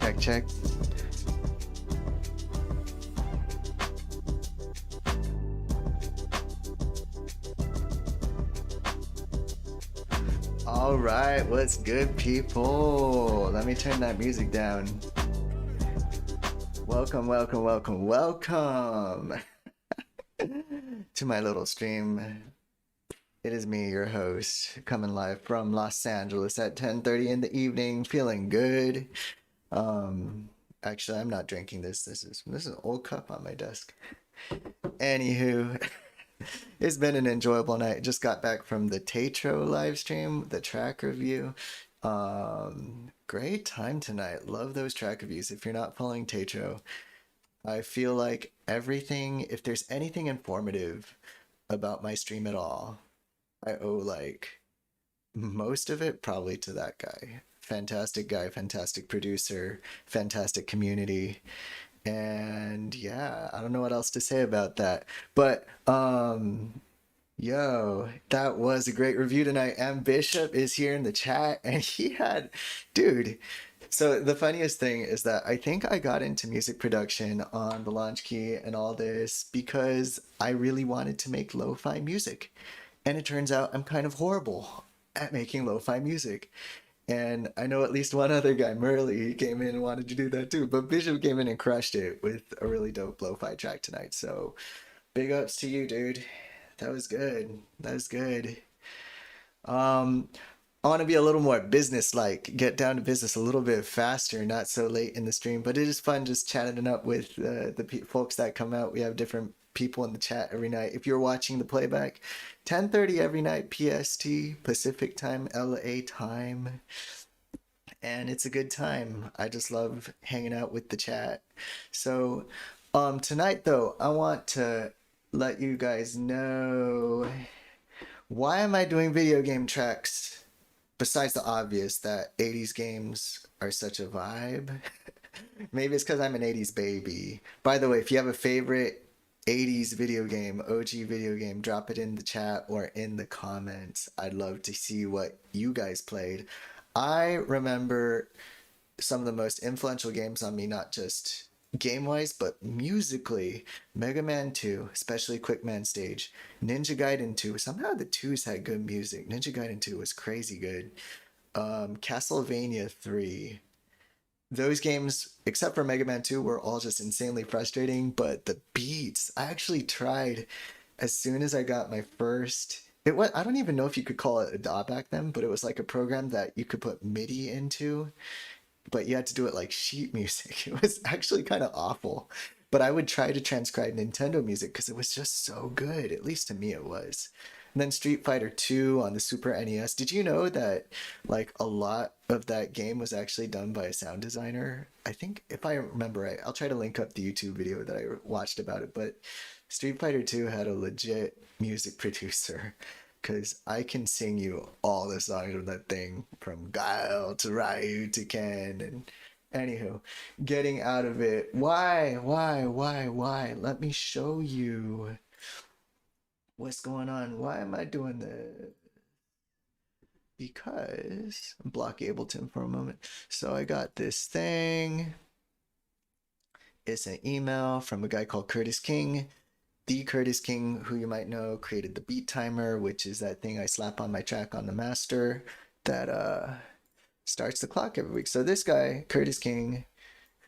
Check, check. All right, what's good, people? Let me turn that music down. Welcome, welcome, welcome, welcome to my little stream. It is me, your host, coming live from Los Angeles at 10:30 in the evening, feeling good. Actually, I'm not drinking this. This is an old cup on my desk. Anywho, it's been an enjoyable night. Just got back from the Tetro live stream, the track review. Great time tonight. Love those track reviews. If you're not following Tetro, I feel like everything, if there's anything informative about my stream at all, I owe like most of it probably to that guy. Fantastic guy, fantastic producer, fantastic community. And yeah, I don't know what else to say about that. But yo, that was a great review tonight. And Bishop is here in the chat and he had, dude. So the funniest thing is that I think I got into music production on the launch key and all this because I really wanted to make lo-fi music. And it turns out I'm kind of horrible at making lo-fi music. And I know at least one other guy, Merle, came in and wanted to do that too. But Bishop came in and crushed it with a really dope lo-fi track tonight. So big ups to you, dude. That was good. That was good. I want to be a little more business-like, get down to business a little bit faster, not so late in the stream. But it is fun just chatting it up with the folks that come out. We have different people in the chat every night. If you're watching the playback, 10:30 every night PST, Pacific time, LA time. And it's a good time. I just love hanging out with the chat. So tonight though, I want to let you guys know, why am I doing video game tracks besides the obvious that 80s games are such a vibe? Maybe it's because I'm an 80s baby. By the way, if you have a favorite 80s video game, OG video game, drop it in the chat or in the comments. I'd love to see what you guys played. I remember some of the most influential games on me, not just game-wise, but musically. Mega Man 2, especially Quick Man Stage. Ninja Gaiden 2, somehow the 2s had good music. Ninja Gaiden 2 was crazy good. Castlevania 3. Those games, except for Mega Man 2, were all just insanely frustrating, but the beats, I actually tried as soon as I got my first, I don't even know if you could call it a DAW back then, but it was like a program that you could put MIDI into, but you had to do it like sheet music. It was actually kind of awful, but I would try to transcribe Nintendo music because it was just so good, at least to me it was. And then Street Fighter 2 on the Super NES. Did you know that like a lot of that game was actually done by a sound designer? I think if I remember right, I'll try to link up the YouTube video that I watched about it, but Street Fighter 2 had a legit music producer, because I can sing you all the songs of that thing from Guile to Ryu to Ken. And anywho, getting out of it. Why? Let me show you what's going on. Why am I doing this? Because block Ableton for a moment. So I got this thing. It's an email from a guy called Curtis King. The Curtis King, who you might know, created the beat timer, which is that thing I slap on my track on the master that starts the clock every week. So this guy, Curtis King,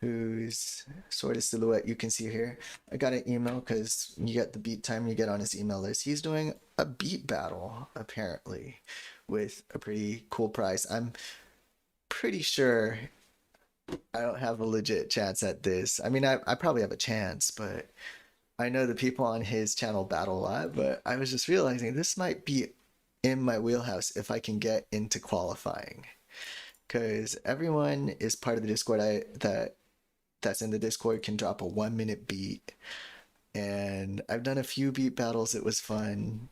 whose sort of silhouette you can see here, I got an email because you get the beat timer, you get on his email list. He's doing a beat battle, apparently, with a pretty cool prize. I'm pretty sure I don't have a legit chance at this. I mean, I probably have a chance, but I know the people on his channel battle a lot, but I was just realizing this might be in my wheelhouse if I can get into qualifying, because everyone is part of the Discord. That's in the Discord can drop a 1-minute beat, and I've done a few beat battles. It was fun.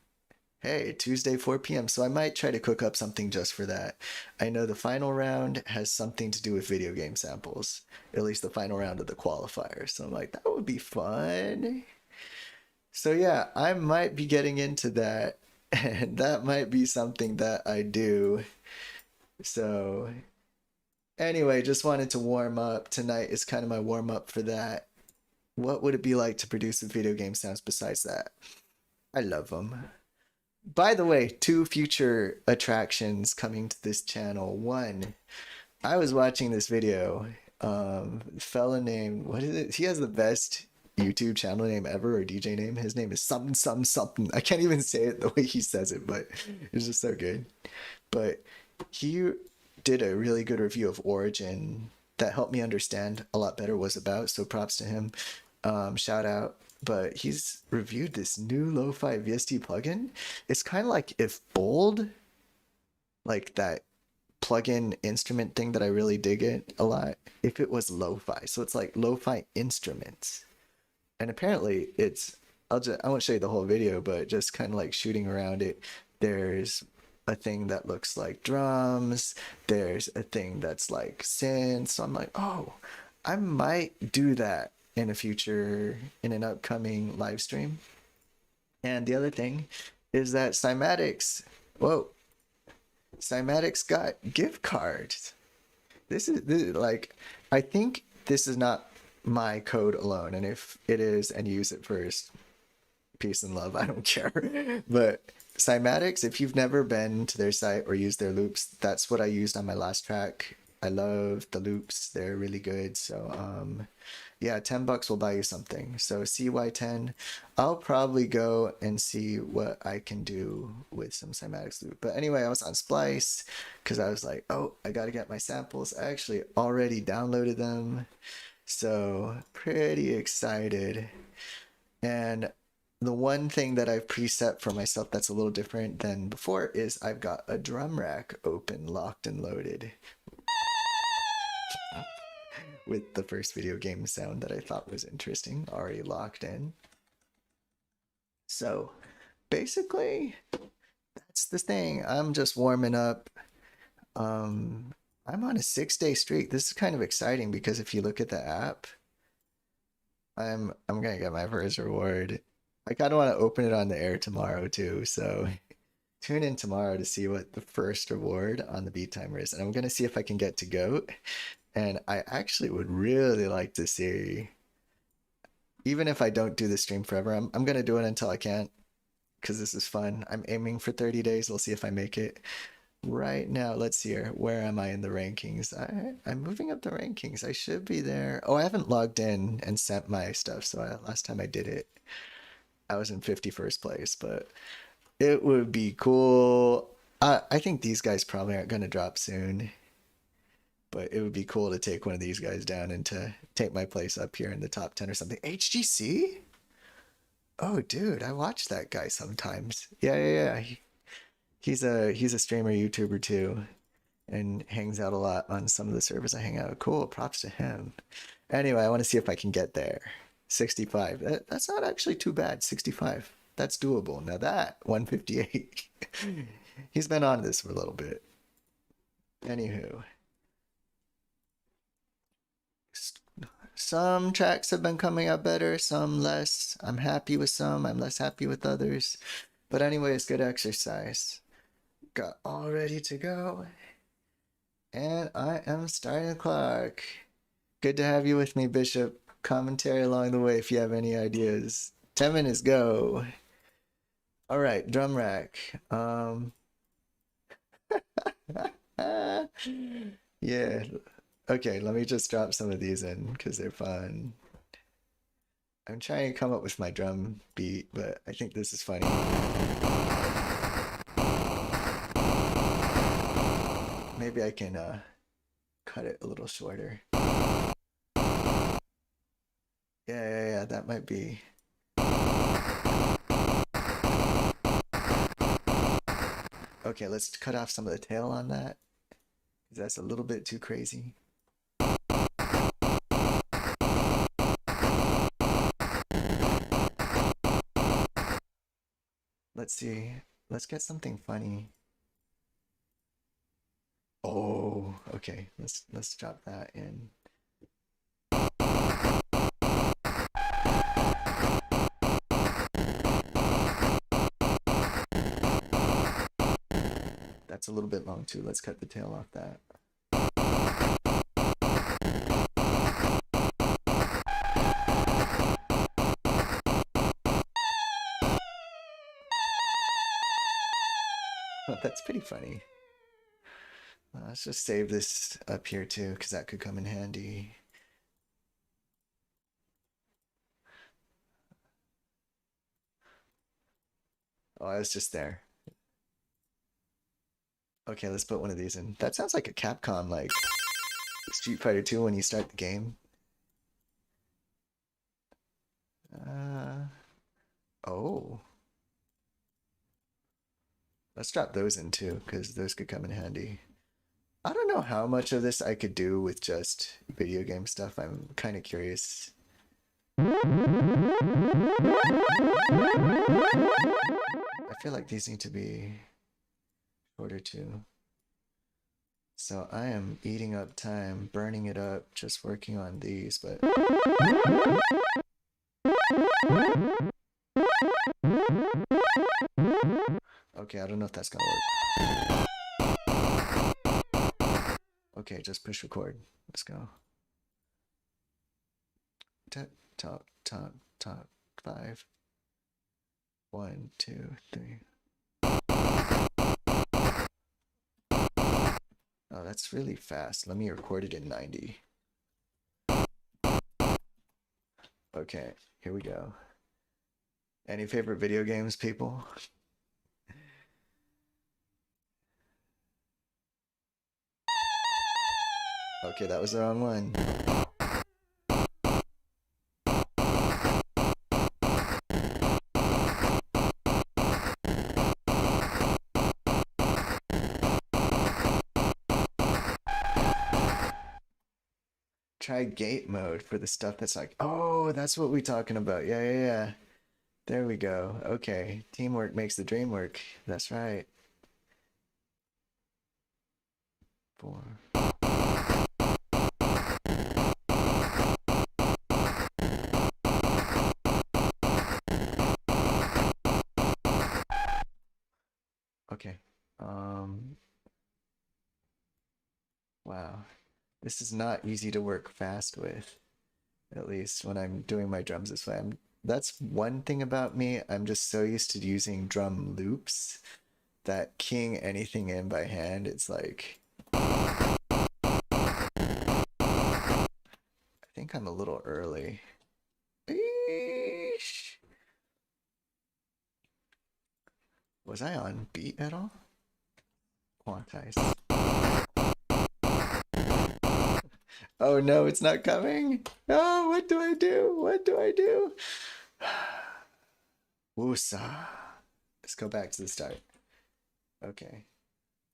Hey, Tuesday 4 p.m. So I might try to cook up something just for that. I know the final round has something to do with video game samples, at least the final round of the qualifier. So I'm like, that would be fun. So yeah, I might be getting into that, and that might be something that I do. So Anyway, just wanted to warm up. Tonight is kind of my warm up for that. What would it be like to produce with video game sounds besides that? I love them. By the way, two future attractions coming to this channel. One, I was watching this video. Fella named, what is it? He has the best YouTube channel name ever, or DJ name. His name is something something something. I can't even say it the way he says it, but it's just so good. But he did a really good review of Origin that helped me understand a lot better what it was about. So props to him. Shout out. But he's reviewed this new lo-fi VST plugin. It's kind of like if Bold, like that plugin instrument thing that I really dig it a lot, if it was lo-fi. So it's like lo-fi instruments. And apparently it's, I won't show you the whole video, but just kind of like shooting around it. There's a thing that looks like drums. There's a thing that's like synth. So I'm like, oh, I might do that in a future, in an upcoming live stream. And the other thing is that Cymatics, whoa, Cymatics got gift cards. This is like, I think this is not my code alone. And if it is and you use it first, peace and love, I don't care. But Cymatics, if you've never been to their site or used their loops, that's what I used on my last track. I love the loops. They're really good. So yeah, $10 will buy you something. So CY10, I'll probably go and see what I can do with some Cymatics loop. But anyway, I was on Splice because I was like, oh, I got to get my samples. I actually already downloaded them. So pretty excited. And the one thing that I've preset for myself that's a little different than before is I've got a drum rack open, locked and loaded, with the first video game sound that I thought was interesting already locked in. So basically, that's the thing. I'm just warming up. I'm on a 6-day streak. This is kind of exciting because if you look at the app, I'm gonna get my first reward. I kind of want to open it on the air tomorrow too. So tune in tomorrow to see what the first reward on the beat timer is. And I'm gonna see if I can get to GOAT. And I actually would really like to see, even if I don't do the stream forever, I'm going to do it until I can't, because this is fun. I'm aiming for 30 days. We'll see if I make it. Right now, let's see here. Where am I in the rankings? I'm moving up the rankings. I should be there. Oh, I haven't logged in and sent my stuff. So last time I did it, I was in 51st place, but it would be cool. I think these guys probably aren't going to drop soon. But it would be cool to take one of these guys down and to take my place up here in the top 10 or something. HGC? Oh, dude, I watch that guy sometimes. Yeah. He's a streamer, YouTuber too, and hangs out a lot on some of the servers I hang out. Cool, props to him. Anyway, I want to see if I can get there. 65. That's not actually too bad. 65. That's doable. Now that 158. He's been on this for a little bit. Anywho. Some tracks have been coming out better, some less. I'm happy with some, I'm less happy with others. But anyway, it's good exercise. Got all ready to go. And I am starting the clock. Good to have you with me, Bishop. Commentary along the way if you have any ideas. 10 minutes, go. All right, drum rack. Yeah. Okay, let me just drop some of these in because they're fun. I'm trying to come up with my drum beat, but I think this is funny. Maybe I can cut it a little shorter. Yeah, that might be. Okay, let's cut off some of the tail on that. That's a little bit too crazy. Let's see. Let's get something funny. Oh, okay. Let's drop that in. That's a little bit long too. Let's cut the tail off that. Oh, that's pretty funny. Let's just save this up here too, because that could come in handy. Oh, I was just there. Okay, let's put one of these in. That sounds like a Capcom, like Street Fighter 2 when you start the game. Oh. Let's drop those in too, because those could come in handy. I don't know how much of this I could do with just video game stuff. I'm kind of curious. I feel like these need to be shorter too. So I am eating up time, burning it up, just working on these, but... Okay, I don't know if that's gonna work. Okay, just push record. Let's go. Top, 5. 1, 2, 3. Oh, that's really fast. Let me record it in 90. Okay, here we go. Any favorite video games, people? Okay, that was the wrong one. Try gate mode for the stuff that's like, oh, that's what we're talking about. Yeah. There we go. Okay, teamwork makes the dream work. That's right. 4. Okay. Wow. This is not easy to work fast with. At least when I'm doing my drums this way. That's one thing about me. I'm just so used to using drum loops that keying anything in by hand, it's like... I think I'm a little early. Eesh. Was I on beat at all? Quantize. Oh no, it's not coming. Oh, what do I do? What do I do? Woosah. Let's go back to the start. Okay.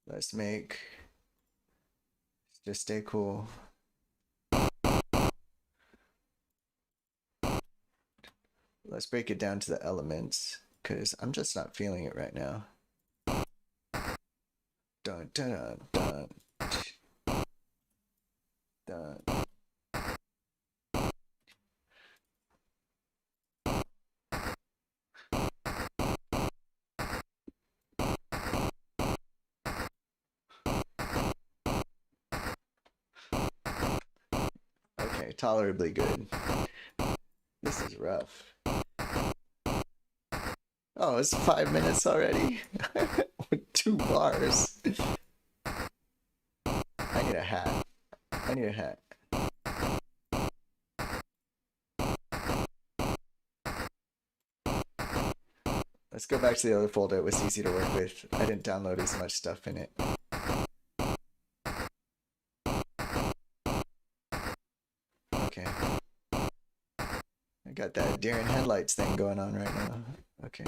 Let's make... Just stay cool. Let's break it down to the elements, because I'm just not feeling it right now. Dun dun dun dun. Okay, tolerably good. This is rough. Oh, it's 5 minutes already. 2 bars. I need a hat. I need a hat. Let's go back to the other folder. It was easy to work with. I didn't download as much stuff in it. Okay. I got that deer in headlights thing going on right now. Okay.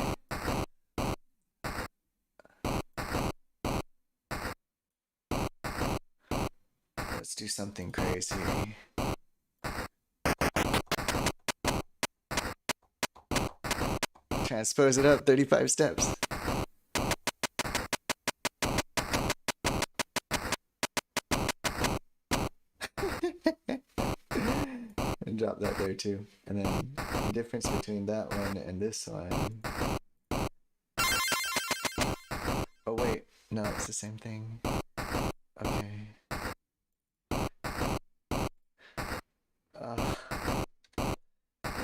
Let's do something crazy. Transpose it up 35 steps. And drop that there too. And then the difference between that one and this one. Oh wait, no, it's the same thing. Okay.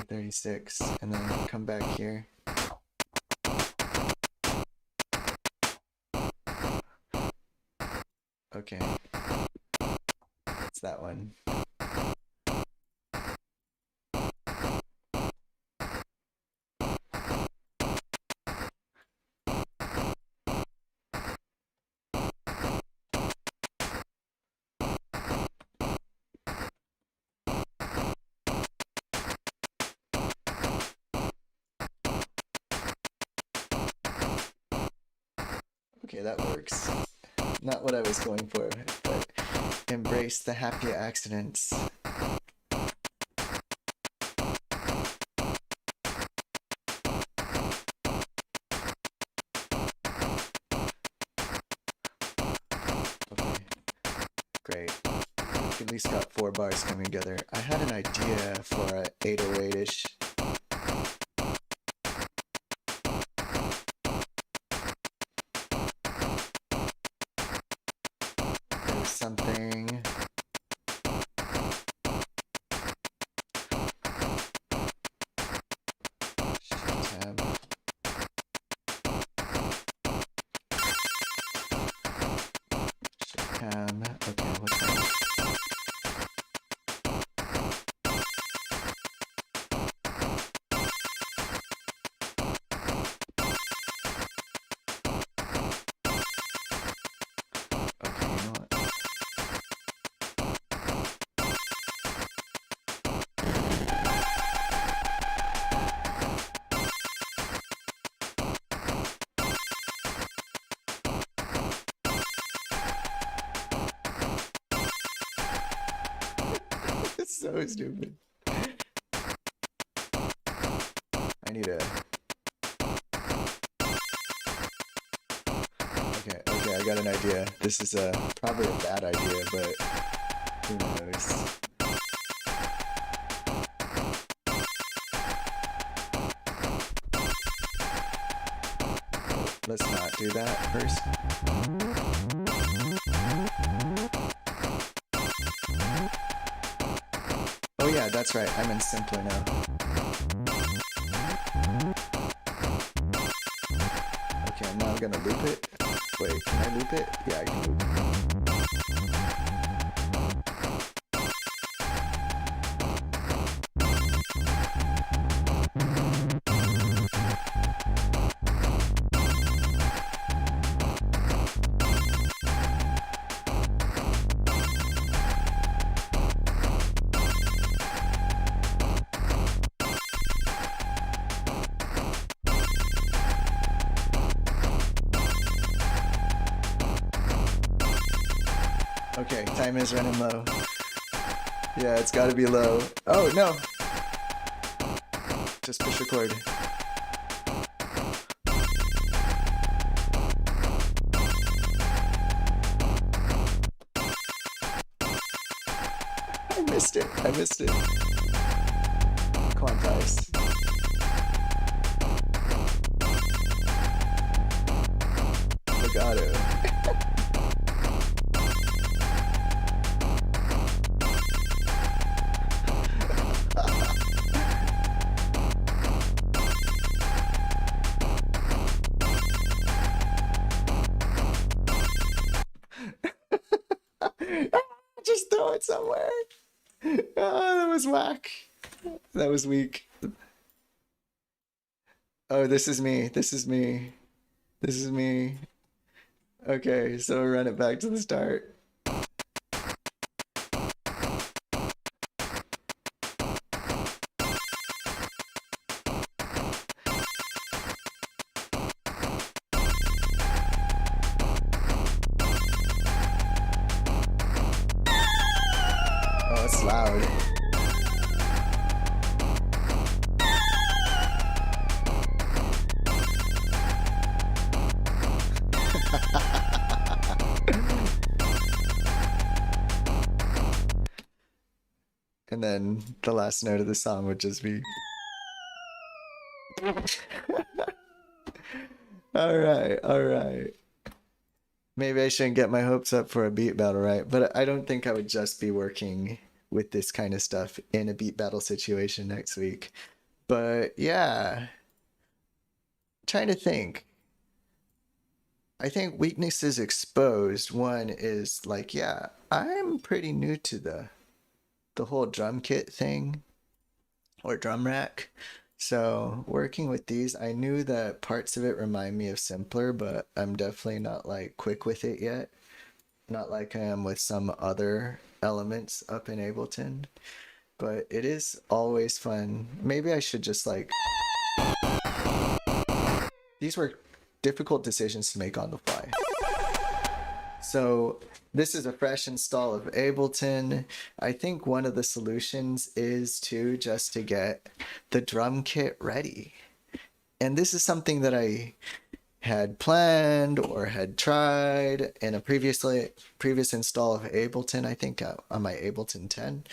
36, and then come back here. Okay, it's that one. Okay, that works. Not what I was going for, but embrace the happy accidents. Okay, great. We've at least got 4 bars coming together. I had an idea for a 808-ish. There was something. Tab. Tab. Okay, what's that? Okay, you know what? It's so stupid. I need a... Okay, I got an idea. This is probably a bad idea, but who knows? Let's not do that first. Oh yeah, that's right. I'm in simpler now. Okay, now I'm gonna loop it. Wait, can I loop it? Yeah, I can loop it. Okay, time is running low. Yeah, it's gotta be low. Oh, no! Just push record. I missed it. I missed it. Quantize. Legato. Just throw it somewhere. Oh, that was whack. That was weak. Oh, this is me. This is me. This is me. Okay, so run it back to the start. Oh, it's loud. And then the last note of the song would just be... Alright. Maybe I shouldn't get my hopes up for a beat battle, right? But I don't think I would just be working with this kind of stuff in a beat battle situation next week. But yeah, trying to think. I think weaknesses exposed. One is like, yeah, I'm pretty new to the whole drum kit thing or drum rack. So working with these, I knew that parts of it remind me of simpler, but I'm definitely not like quick with it yet. Not like I am with some other elements up in Ableton. But it is always fun. Maybe I should just like, these were difficult decisions to make on the fly. So this is a fresh install of Ableton. I think one of the solutions is to just to get the drum kit ready. And this is something that I had planned or had tried in a previous install of Ableton. I think on my Ableton 10,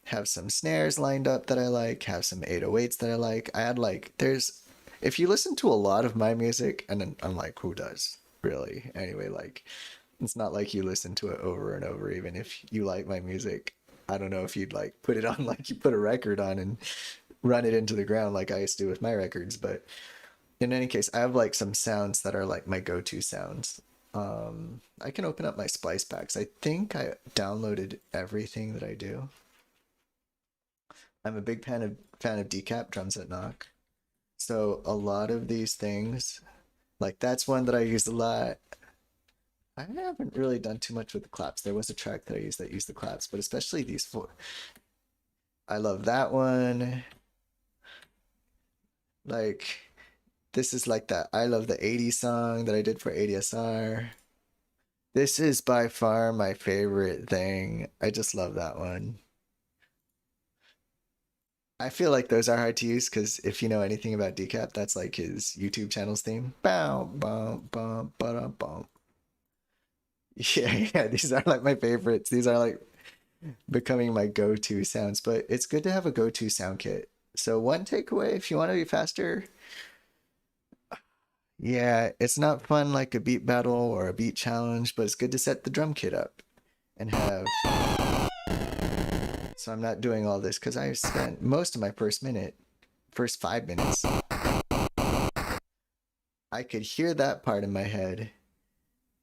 have some snares lined up that I like, have some 808s that I like. I had like, if you listen to a lot of my music, and I'm like, who does really? Anyway, like, it's not like you listen to it over and over, even if you like my music. I don't know if you'd like put it on like you put a record on and run it into the ground like I used to do with my records. But in any case, I have like some sounds that are like my go-to sounds. I can open up my Splice packs. I think I downloaded everything that I do. I'm a big fan of decap drums that knock. So a lot of these things, like that's one that I use a lot. I haven't really done too much with the claps. There was a track that I used the claps, but especially these four. I love that one. Like, this is like that I Love the 80s song that I did for ADSR. This is by far my favorite thing. I just love that one. I feel like those are hard to use because if you know anything about Decap, that's like his YouTube channel's theme. Bow, bum, bum, ba bum. Yeah, these are like my favorites. These are like becoming my go-to sounds, but it's good to have a go-to sound kit. So one takeaway, if you want to be faster, yeah, it's not fun like a beat battle or a beat challenge, but it's good to set the drum kit up and have. So I'm not doing all this because I spent most of my first 5 minutes. I could hear that part in my head,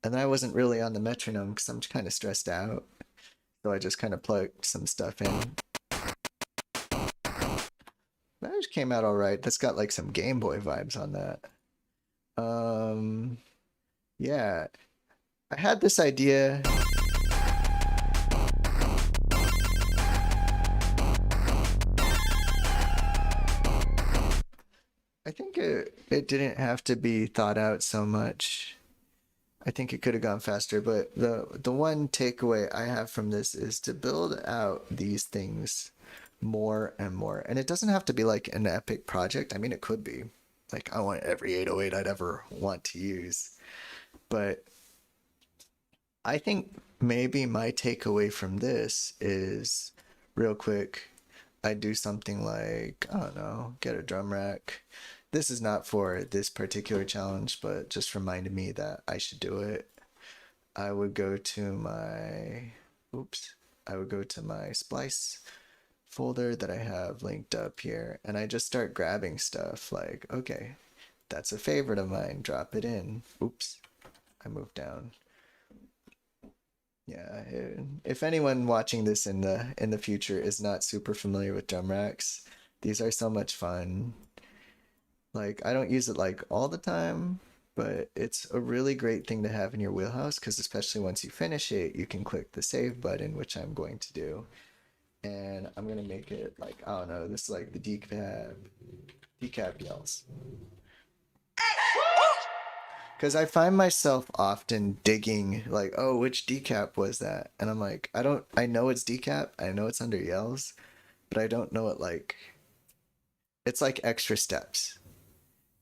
and then I wasn't really on the metronome because I'm kind of stressed out. So I just kind of plugged some stuff in. That just came out all right. That's got like some Game Boy vibes on that. Yeah, I had this idea. I think it didn't have to be thought out so much. I think it could have gone faster, but the one takeaway I have from this is to build out these things more and more. And it doesn't have to be like an epic project. I mean, it could be. Like, I want every 808 I'd ever want to use. But I think maybe my takeaway from this is, real quick, I do something like, I don't know, get a drum rack. This is not for this particular challenge, but just reminded me that I should do it. I would go to my, I would go to my Splice folder that I have linked up here, and I just start grabbing stuff like, okay, that's a favorite of mine, drop it in. Oops, I moved down. Yeah, if anyone watching this in the future is not super familiar with drum racks, these are so much fun. Like, I don't use it like all the time, but it's a really great thing to have in your wheelhouse because especially once you finish it, you can click the save button, which I'm going to do. And I'm going to make it like, I don't know, this is like the decap yells. Because I find myself often digging like, oh, which decap was that? And I'm like, I know it's decap, I know it's under yells, but I don't know it like, it's like extra steps.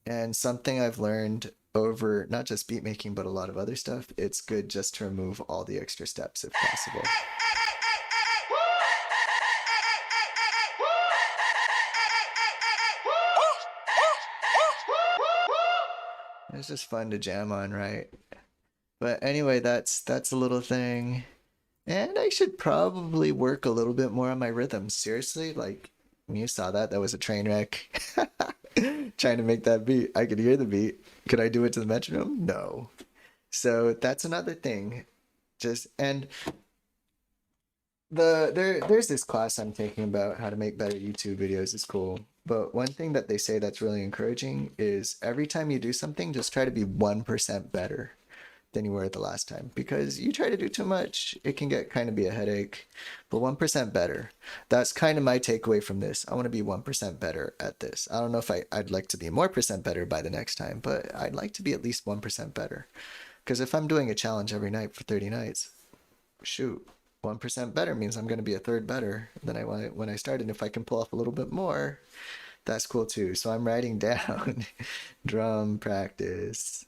And something I've learned over not just beat making, but a lot of other stuff, it's good just to remove all the extra steps if possible. It's just fun to jam on, right? But anyway, that's a little thing. And I should probably work a little bit more on my rhythm. Seriously, like, when you saw that was a train wreck. Trying to make that beat. I could hear the beat. Could I do it to the metronome? No. So that's another thing. Just and there's this class I'm taking about how to make better YouTube videos. It's cool. But one thing that they say that's really encouraging is every time you do something, just try to be 1% better than you were the last time. Because you try to do too much, it can get kind of be a headache. But 1% better. That's kind of my takeaway from this. I want to be 1% better at this. I don't know if I'd like to be more percent better by the next time, but I'd like to be at least 1% better. Because if I'm doing a challenge every night for 30 nights, shoot, 1% better means I'm going to be a third better than I was when I started. If I can pull off a little bit more, that's cool too. So I'm writing down drum practice,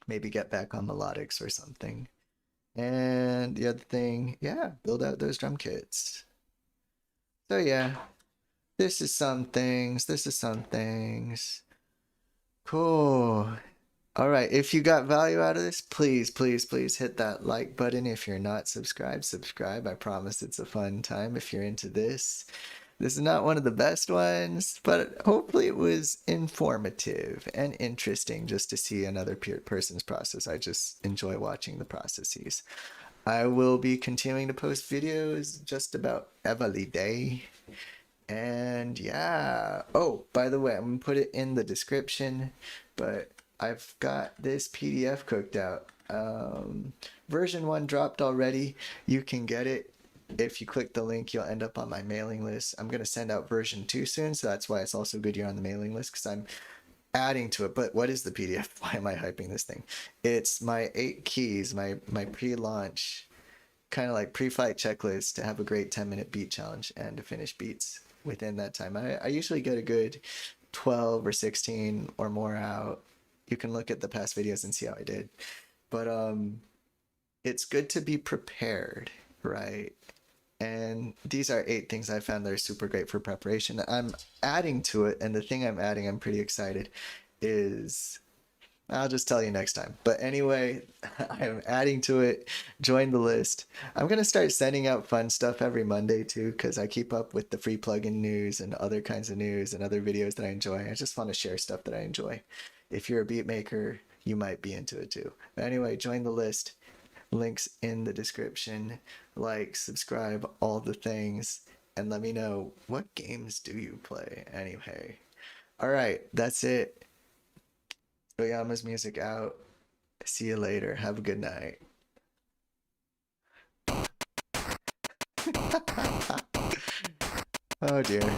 maybe get back on melodics or something. And the other thing, yeah, build out those drum kits. So yeah, this is some things. This is some things. Cool. All right, if you got value out of this, please, please, please hit that like button. If you're not subscribed, subscribe. I promise it's a fun time if you're into this. This is not one of the best ones, but hopefully it was informative and interesting just to see another person's process. I just enjoy watching the processes. I will be continuing to post videos just about every day. And yeah. Oh, by the way, I'm going to put it in the description, but I've got this PDF cooked out. Version 1 dropped already. You can get it. If you click the link, you'll end up on my mailing list. I'm going to send out version 2 soon, so that's why it's also good you're on the mailing list, because I'm adding to it. But what is the PDF? Why am I hyping this thing? It's my 8 keys, my pre-launch, kind of like pre-flight checklist to have a great 10-minute beat challenge and to finish beats within that time. I usually get a good 12 or 16 or more out. You can look at the past videos and see how I did. But it's good to be prepared, right? And these are 8 things I found that are super great for preparation. I'm adding to it, and the thing I'm adding, I'm pretty excited, is I'll just tell you next time. But anyway, I'm adding to it. Join the list. I'm going to start sending out fun stuff every Monday too, because I keep up with the free plugin news and other kinds of news and other videos that I enjoy. I just want to share stuff that I enjoy. If you're a beat maker, you might be into it too. But anyway, join the list. Links in the description. Like, subscribe, all the things. And let me know, what games do you play anyway? All right, that's it. Oyama's music out. See you later. Have a good night. Oh dear.